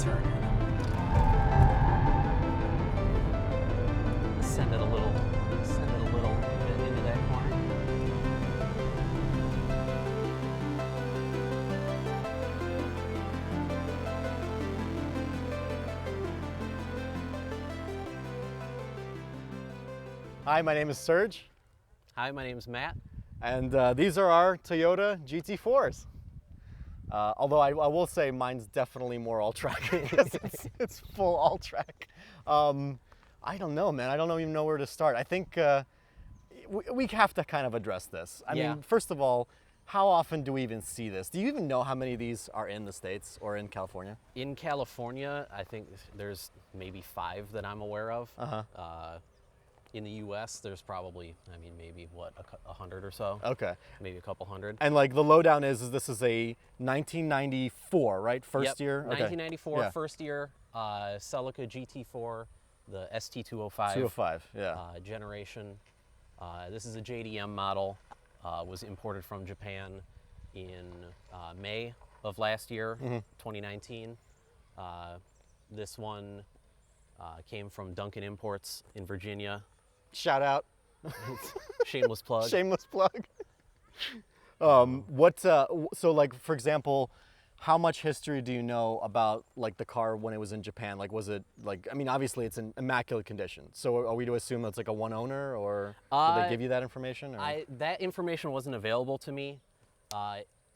turn in. Send it a little bit into that corner. Hi, my name is Serge, Hi, my name is Matt. and these are our Toyota GT4s. Although I will say mine's definitely more all-track because it's full all-track. I don't know, man. I don't even know where to start. I think we have to kind of address this. I mean, first of all, how often do we even see this? Do you even know how many of these are in the States or in California? In California, I think there's maybe 5 that I'm aware of. In the U.S., there's probably, I mean, maybe what, 100 or so? Okay. Maybe a couple hundred. And like the lowdown is this is a 1994, right? First year? Okay. 1994, first year, Celica GT4, the ST205. 205, yeah. Generation. This is a JDM model. Was imported from Japan in May of last year, 2019. This one came from Duncan Imports in Virginia. Shout out. Shameless plug. Shameless plug. So like, for example, how much history do you know about like the car when it was in Japan? Like, was it like, I mean, obviously it's in immaculate condition. So are we to assume that's like a one owner, or did they give you that information? Or? That information wasn't available to me.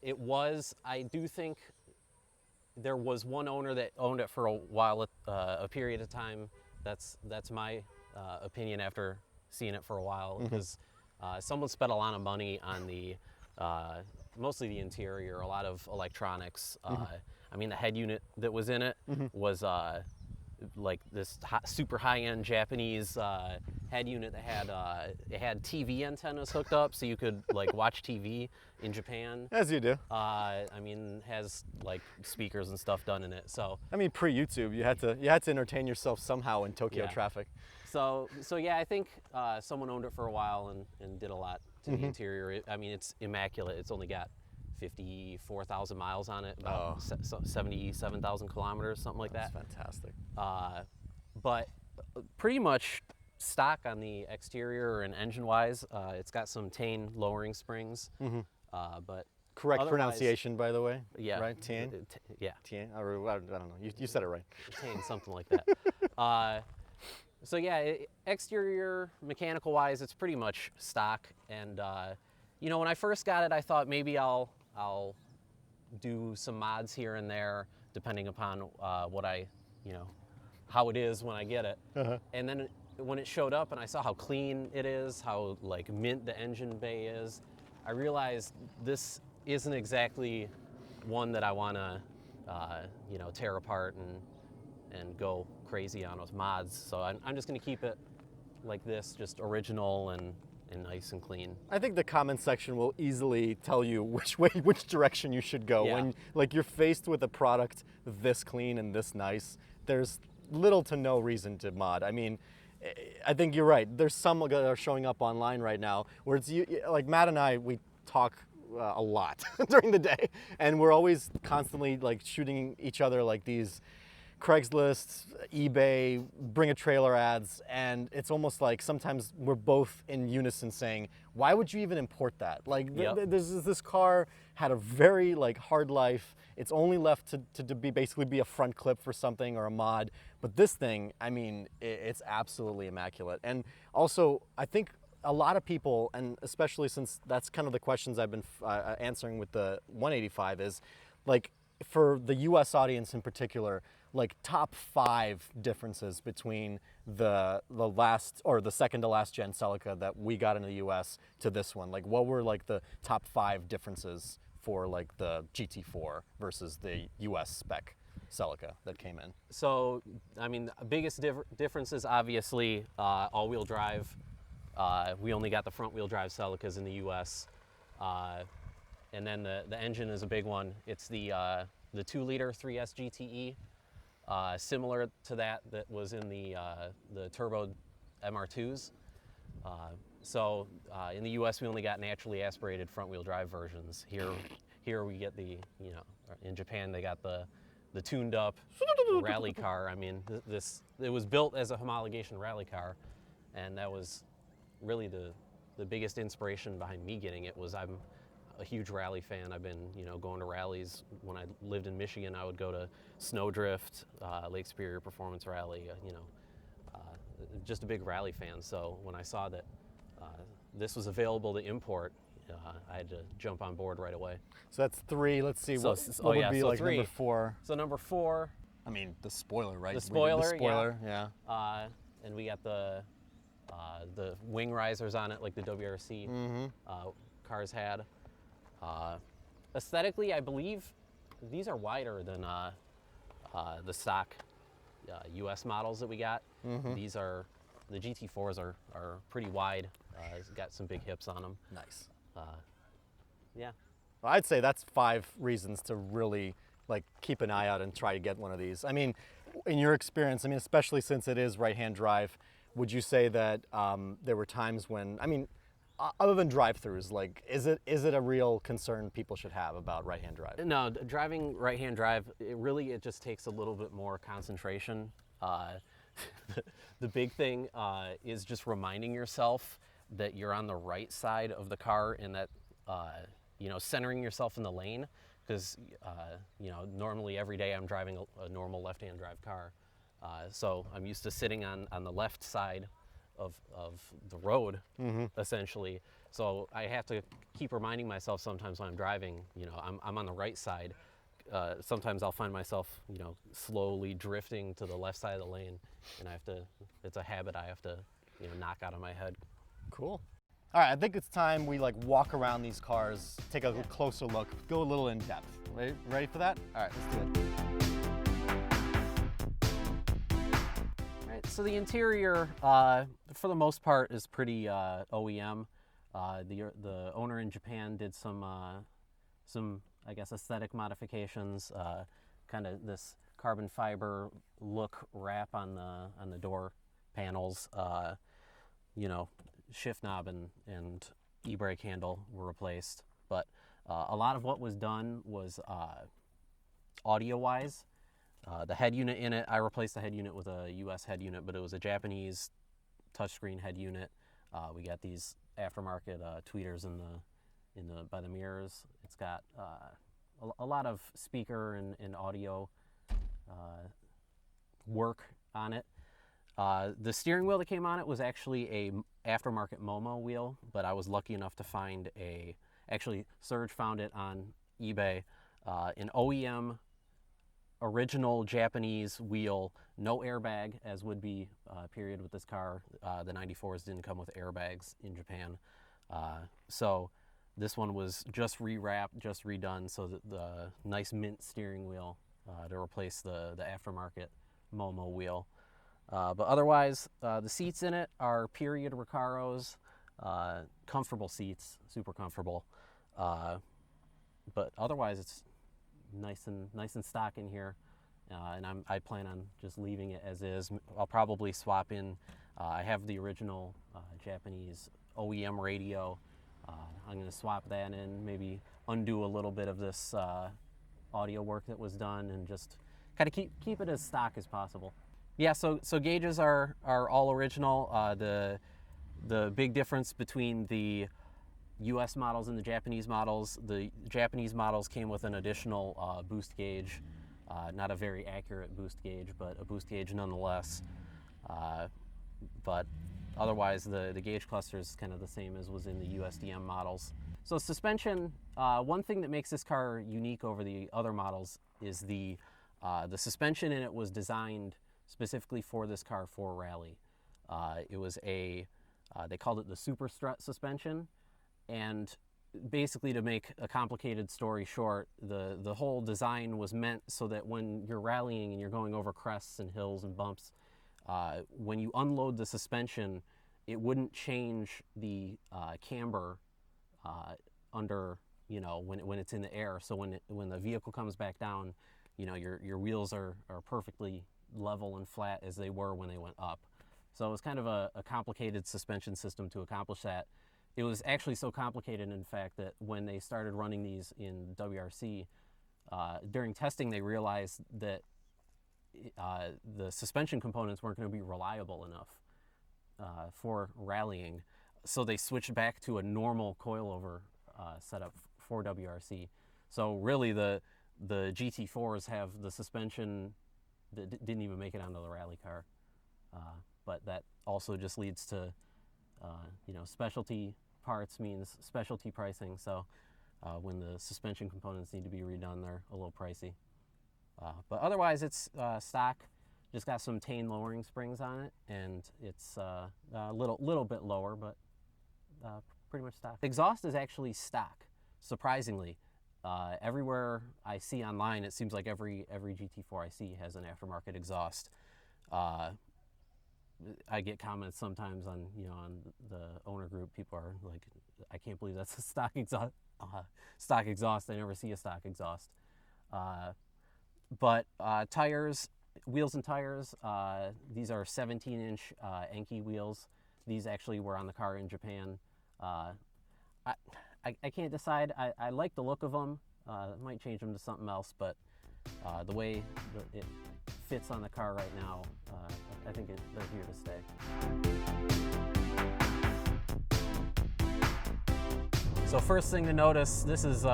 It was, I do think there was one owner that owned it for a while, a period of time. That's my opinion after seeing it for a while, because someone spent a lot of money on the mostly the interior, a lot of electronics. I mean, the head unit that was in it was like this super high-end Japanese head unit that had it had TV antennas hooked up, so you could like watch TV in Japan. As you do. I mean, has like speakers and stuff done in it. So I mean, pre-YouTube, you had to entertain yourself somehow in Tokyo traffic. So yeah, I think someone owned it for a while and did a lot to the interior. I mean, it's immaculate. It's only got 54,000 miles on it, about 77,000 kilometers, something like that. That's fantastic. But pretty much stock on the exterior and engine-wise. It's got some Tane lowering springs, but correct pronunciation, by the way. Yeah. Right, Tane. Yeah. Tane. I don't know. You said it right. Tane, something like that. So yeah, exterior mechanical-wise, it's pretty much stock. And you know, when I first got it, I thought maybe I'll do some mods here and there, depending upon what how it is when I get it. And then when it showed up and I saw how clean it is, how like mint the engine bay is, I realized this isn't exactly one that I want to tear apart and go crazy on with mods. So I'm just going to keep it like this, just original and nice and clean. I think the comment section will easily tell you which direction you should go. Yeah. When like you're faced with a product this clean and this nice, there's little to no reason to mod. I mean, I think you're right. There's some that are showing up online right now where it's like Matt and I, we talk a lot during the day, and we're always constantly like shooting each other like these Craigslist, eBay, bring a trailer ads, and it's almost like sometimes we're both in unison saying, why would you even import that? Like this car had a very like hard life. It's only left to basically be a front clip for something or a mod. But this thing, I mean, it's absolutely immaculate. And also, I think a lot of people, and especially since that's kind of the questions I've been answering with the 185, is like for the US audience in particular, like top 5 differences between the last or the second to last gen Celica that we got in the US to this one. Like, what were like the top 5 differences for like the GT4 versus the US spec Celica that came in? So, I mean, the biggest difference is obviously all-wheel drive. We only got the front-wheel drive Celicas in the US. And then the engine is a big one. It's the 2-liter 3S-GTE. Similar to that was in the turbo MR2s. So in the U.S. we only got naturally aspirated front-wheel drive versions. Here we get the, in Japan they got the the tuned up rally car. I mean, it was built as a homologation rally car, and that was really the biggest inspiration behind me getting it. Was I'm a huge rally fan. I've been, going to rallies. When I lived in Michigan, I would go to Snowdrift, Lake Superior Performance Rally, just a big rally fan. So when I saw that this was available to import, I had to jump on board right away. So that's 3. Let's see, So, what would be so like 3. number 4? So number 4. I mean, the spoiler, right? The spoiler, the spoiler, yeah. And we got the wing risers on it, like the WRC cars had. Aesthetically, I believe these are wider than the stock US models that we got. These are, the GT4s are pretty wide. It's got some big hips on them. Nice. Yeah. Well, I'd say that's 5 reasons to really keep an eye out and try to get one of these. I mean, in your experience, especially since it is right-hand drive, would you say that there were times when, other than drive-throughs, is it a real concern people should have about right-hand drive? No, driving right-hand drive, it just takes a little bit more concentration. The big thing is just reminding yourself that you're on the right side of the car, and that centering yourself in the lane, because normally every day I'm driving a normal left-hand drive car, so I'm used to sitting on the left side of the road, essentially. So I have to keep reminding myself sometimes when I'm driving, I'm on the right side. Sometimes I'll find myself, slowly drifting to the left side of the lane, and it's a habit I have to, knock out of my head. Cool. All right, I think it's time we walk around these cars, take a closer look, go a little in depth. Ready for that? All right, let's do it. All right, so the interior, for the most part, is pretty OEM. The owner in Japan did some I guess aesthetic modifications, kind of this carbon fiber look wrap on the door panels. Shift knob and e-brake handle were replaced, but a lot of what was done was audio-wise. The head unit in it, I replaced the head unit with a US head unit, but it was a Japanese touchscreen head unit. We got these aftermarket tweeters by the mirrors. It's got a lot of speaker and audio work on it. The steering wheel that came on it was actually a aftermarket Momo wheel, but I was lucky enough to find actually Serge found it on eBay, an OEM original Japanese wheel, no airbag, as would be period with this car. The 94s didn't come with airbags in Japan. So this one was just rewrapped, just redone, so that the nice mint steering wheel to replace the aftermarket Momo wheel. But otherwise, the seats in it are period Recaros, comfortable seats, super comfortable. But otherwise, it's nice and stock in here, and I plan on just leaving it as is. I'll probably swap in. I have the original Japanese OEM radio. I'm going to swap that in, maybe undo a little bit of this audio work that was done, and just kind of keep it as stock as possible. Yeah, so gauges are all original. The big difference between the US models and the Japanese models, the Japanese models came with an additional boost gauge, not a very accurate boost gauge, but a boost gauge nonetheless. But otherwise, the gauge cluster is kind of the same as was in the USDM models. So suspension, one thing that makes this car unique over the other models is the suspension in it was designed specifically for this car for rally. It was they called it the super strut suspension, and basically, to make a complicated story short, the whole design was meant so that when you're rallying and you're going over crests and hills and bumps, when you unload the suspension, it wouldn't change the camber under, when it's in the air. So when the vehicle comes back down, your wheels are perfectly level and flat as they were when they went up. So it was kind of a complicated suspension system to accomplish that. It was actually so complicated, in fact, that when they started running these in WRC, during testing they realized that the suspension components weren't going to be reliable enough for rallying, so they switched back to a normal coilover setup for WRC. So really the GT4s have the suspension that didn't even make it onto the rally car, but that also just leads to specialty parts means specialty pricing. So when the suspension components need to be redone, they're a little pricey. But otherwise, it's stock. Just got some Tane lowering springs on it, and it's a little bit lower, but pretty much stock. Exhaust is actually stock, surprisingly. Everywhere I see online, it seems like every GT4 I see has an aftermarket exhaust. I get comments sometimes on the owner group. People are like, "I can't believe that's a stock exhaust." I never see a stock exhaust. But tires, wheels and tires. These are 17-inch Enki wheels. These actually were on the car in Japan. I can't decide. I like the look of them. Might change them to something else, but the way it fits on the car right now, I think they're here to stay. So first thing to notice, this is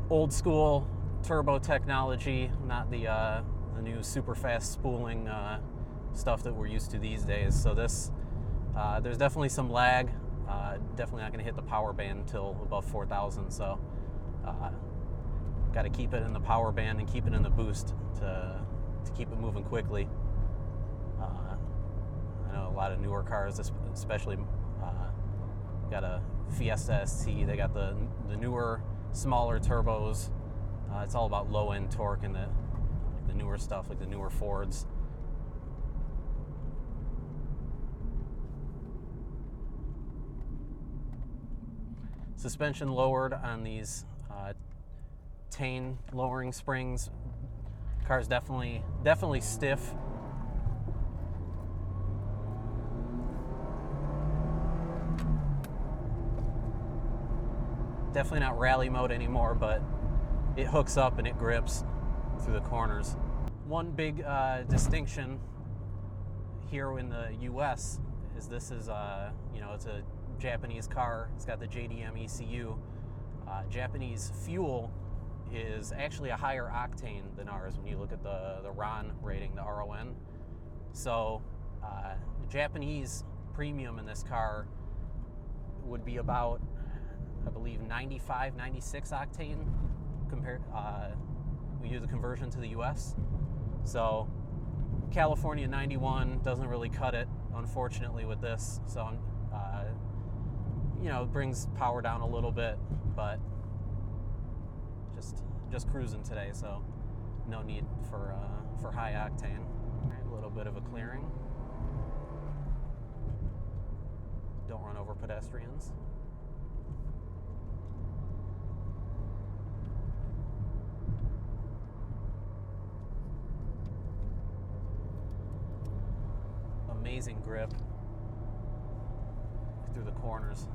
old school turbo technology, not the new super fast spooling stuff that we're used to these days. So this, there's definitely some lag. Definitely not going to hit the power band until above 4,000. So got to keep it in the power band and keep it in the boost to keep it moving quickly. I know a lot of newer cars, especially got a Fiesta ST. They got the newer, smaller turbos. It's all about low end torque and the newer stuff, like the newer Fords. Suspension lowered on these Tane lowering springs. Car's definitely stiff. Definitely not rally mode anymore, but it hooks up and it grips through the corners. One big distinction here in the US is this is it's a Japanese car. It's got the JDM ECU. Japanese fuel is actually a higher octane than ours when you look at the RON rating, the RON. So the Japanese premium in this car would be about, I believe, 95, 96 octane compared. We do the conversion to the US. So California 91 doesn't really cut it, unfortunately, with this. So it brings power down a little bit, but just cruising today, so no need for high octane. A little bit of a clearing. Don't run over pedestrians. Amazing grip through the corners.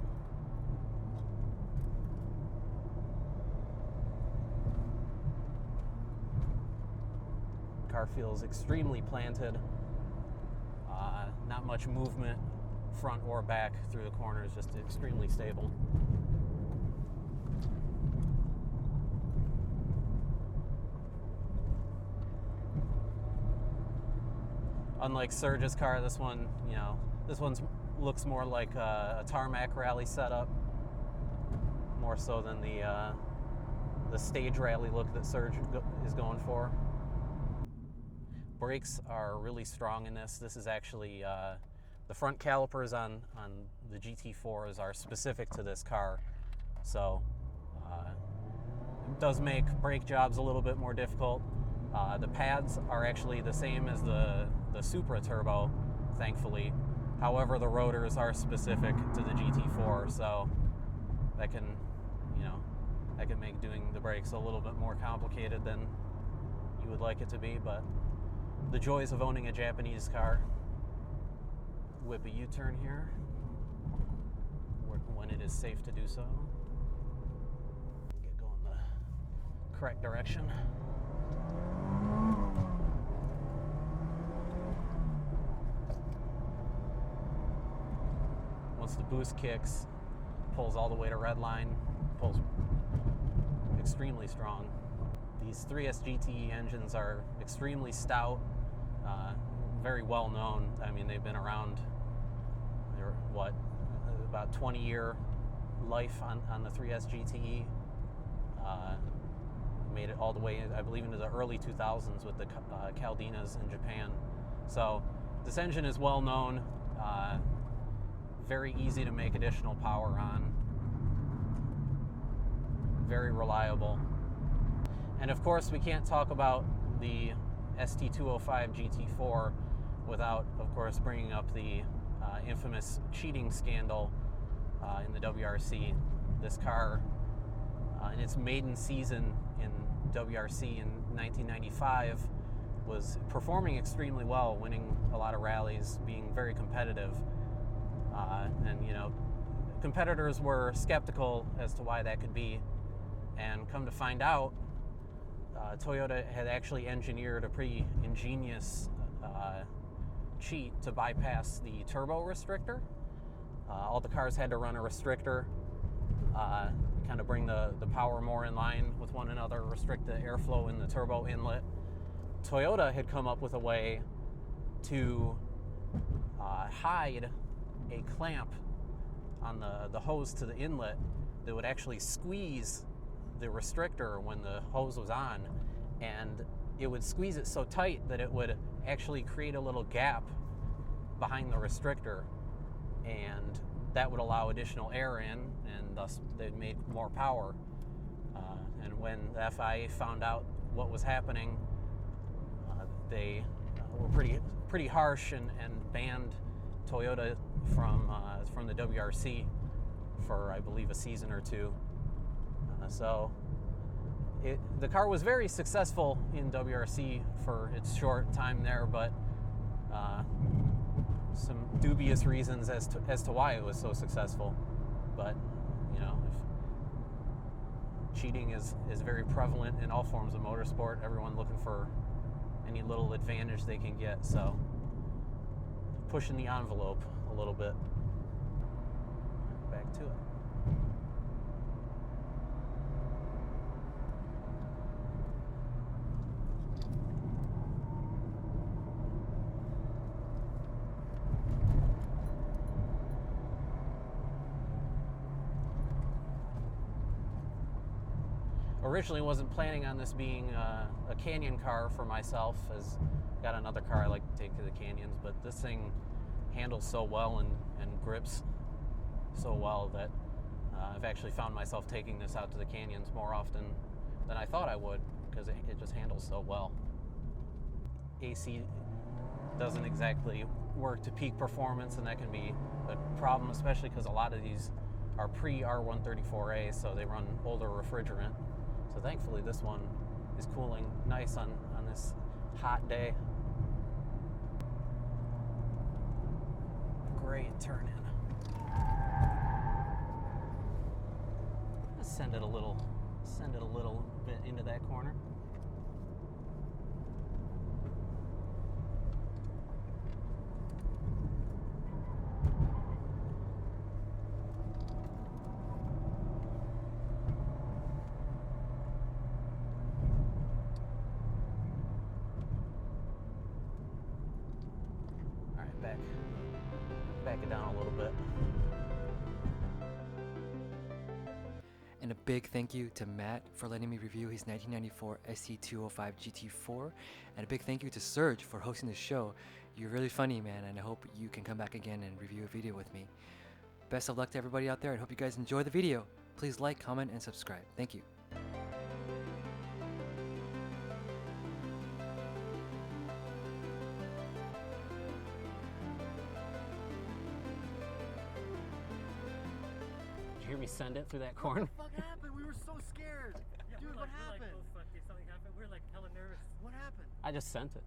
Car feels extremely planted. Not much movement front or back through the corners, just extremely stable. Unlike Serge's car, this one, looks more like a tarmac rally setup, more so than the stage rally look that Serge is going for. Brakes are really strong in this. This is actually the front calipers on the GT4s are specific to this car, so it does make brake jobs a little bit more difficult. The pads are actually the same as the Supra Turbo, thankfully. However, the rotors are specific to the GT4, so that can make doing the brakes a little bit more complicated than you would like it to be, but the joys of owning a Japanese car. Whip a U-turn here when it is safe to do so. Get going the correct direction. Once the boost kicks, pulls all the way to red line, pulls extremely strong. These 3S-GTE engines are extremely stout, very well known. I mean, they've been around, they're what, about 20-year life on the 3S-GTE. Made it all the way, I believe, into the early 2000s with the Caldinas in Japan. So this engine is well known, very easy to make additional power on, very reliable. And of course, we can't talk about the ST205 GT4 without, of course, bringing up the infamous cheating scandal in the WRC. This car, in its maiden season in WRC in 1995, was performing extremely well, winning a lot of rallies, being very competitive. And, you know, competitors were skeptical as to why that could be. And come to find out, Toyota had actually engineered a pretty ingenious cheat to bypass the turbo restrictor. All the cars had to run a restrictor, kind of bring the power more in line with one another, restrict the airflow in the turbo inlet. Toyota had come up with a way to hide a clamp on the hose to the inlet that would actually squeeze the restrictor when the hose was on, and it would squeeze it so tight that it would actually create a little gap behind the restrictor, and that would allow additional air in, and thus they'd make more power. And when the FIA found out what was happening, they were pretty harsh and banned Toyota from the WRC for, I believe, a season or two. So the car was very successful in WRC for its short time there, but some dubious reasons as to why it was so successful. But you know, if cheating is very prevalent in all forms of motorsport, everyone looking for any little advantage they can get. So pushing the envelope a little bit. Back to it. Originally wasn't planning on this being a canyon car for myself, as got another car I like to take to the canyons, but this thing handles so well and grips so well that I've actually found myself taking this out to the canyons more often than I thought I would, because it just handles so well. AC doesn't exactly work to peak performance, and that can be a problem, especially because a lot of these are pre-R134A, so they run older refrigerant. So thankfully this one is cooling nice on this hot day. Great turn in. Let's send it a little bit into that corner. Back it down a little bit. And a big thank you to Matt for letting me review his 1994 ST205 GT4. And a big thank you to Serge for hosting the show. You're really funny, man, and I hope you can come back again and review a video with me. Best of luck to everybody out there, and hope you guys enjoy the video. Please like, comment, and subscribe. Thank you. Did you hear me send it through that corner? What the fuck happened? We were so scared. Yeah, Dude, what happened? We're like, oh fuck, did something happen? We're like hella nervous. What happened? I just sent it.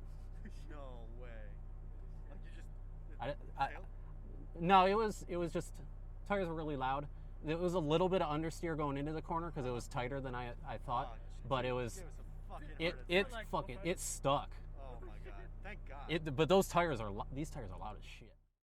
No way. Like you just... No, it was just, tires were really loud, It was a little bit of understeer going into the corner because it was tighter than I thought, but it was it stuck. Oh my god! Thank God. But those tires are these tires are loud as shit.